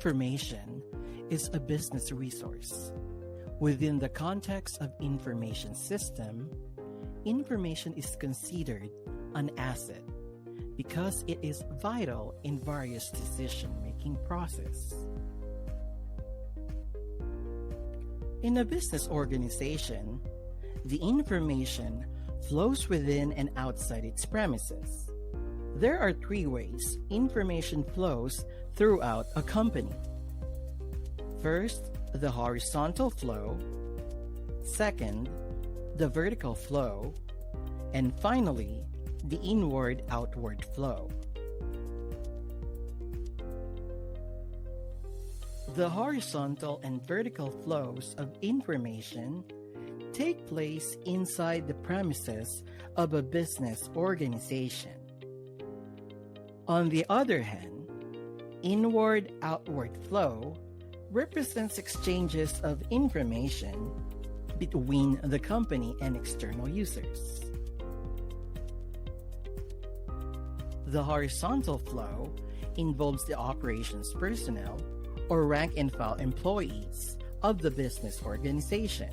Information is a business resource. Within the context of information system, information is considered an asset because it is vital in various decision-making process. In a business organization, the information flows within and outside its premises. There are three ways information flows throughout a company. First, the horizontal flow. Second, the vertical flow. And finally, the inward-outward flow. The horizontal and vertical flows of information take place inside the premises of a business organization. On the other hand, inward-outward flow represents exchanges of information between the company and external users. The horizontal flow involves the operations personnel or rank and file employees of the business organization.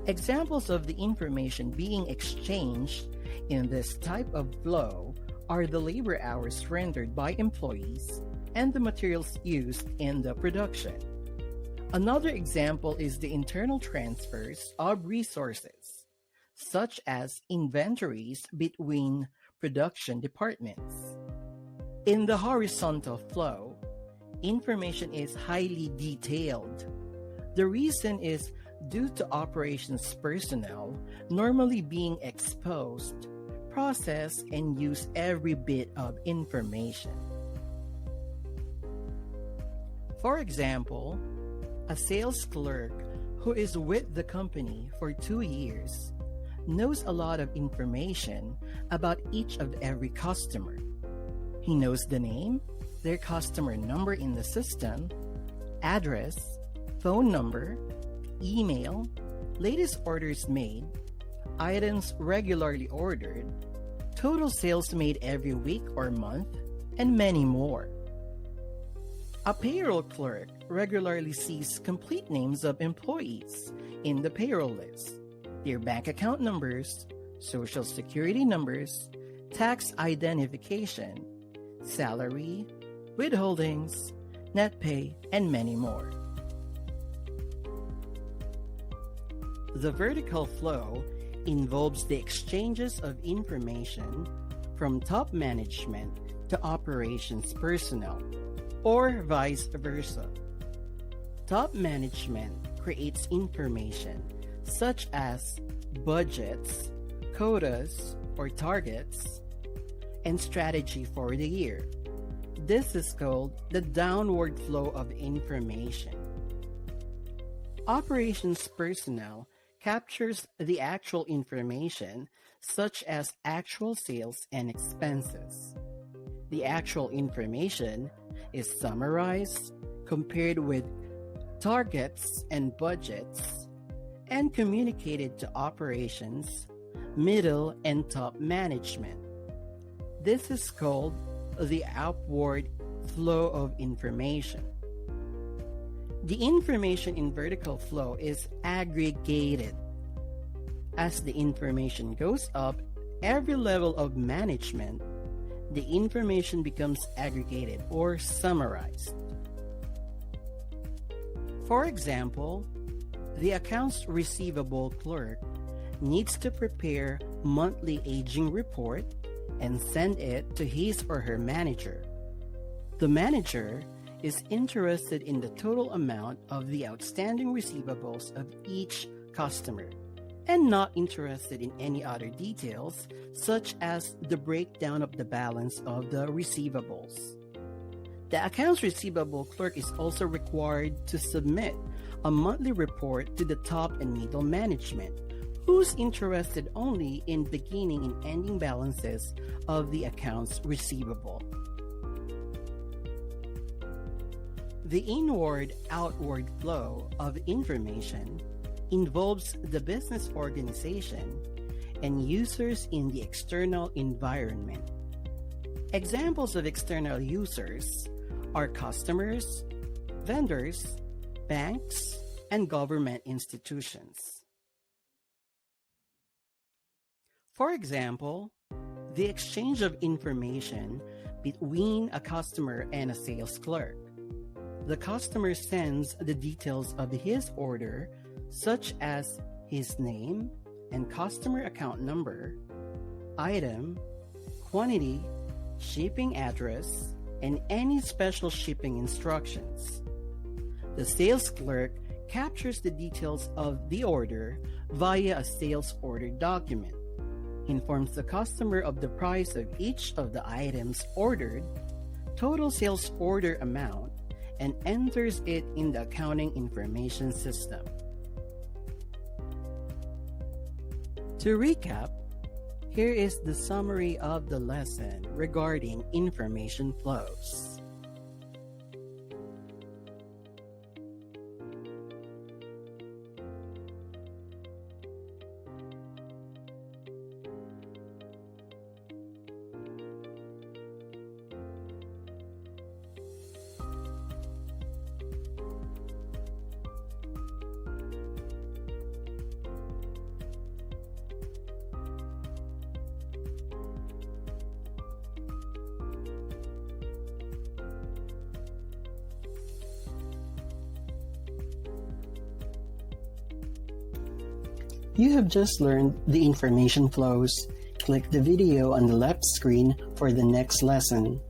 Examples of the information being exchanged in this type of flow are the labor hours rendered by employees and the materials used in the production. Another example is the internal transfers of resources, such as inventories between production departments. In the horizontal flow, information is highly detailed. The reason is due to operations personnel normally being exposed, process, and use every bit of information. For example, a sales clerk who is with the company for 2 years knows a lot of information about each of every customer. He knows the name, their customer number in the system, address, phone number, email, latest orders made, items regularly ordered, total sales made every week or month, and many more. A payroll clerk regularly sees complete names of employees in the payroll list, their bank account numbers, social security numbers, tax identification, salary, withholdings, net pay, and many more. The vertical flow involves the exchanges of information from top management to operations personnel, or vice versa. Top management creates information such as budgets, quotas or targets, and strategy for the year. This is called the downward flow of information. Operations personnel captures the actual information such as actual sales and expenses. The actual information is summarized, compared with targets and budgets, and communicated to operations, middle, and top management. This is called the upward flow of information. The information in vertical flow is aggregated. As the information goes up every level of management, the information becomes aggregated or summarized. For example, the accounts receivable clerk needs to prepare monthly aging report and send it to his or her manager. The manager is interested in the total amount of the outstanding receivables of each customer and not interested in any other details such as the breakdown of the balance of the receivables. The accounts receivable clerk is also required to submit a monthly report to the top and middle management, who's interested only in beginning and ending balances of the accounts receivable. The inward-outward flow of information involves the business organization and users in the external environment. Examples of external users are customers, vendors, banks, and government institutions. For example, the exchange of information between a customer and a sales clerk. The customer sends the details of his order, such as his name and customer account number, item, quantity, shipping address, and any special shipping instructions. The sales clerk captures the details of the order via a sales order document, informs the customer of the price of each of the items ordered, total sales order amount, and enters it in the accounting information system. To recap, here is the summary of the lesson regarding information flows. You have just learned the information flows. Click the video on the left screen for the next lesson.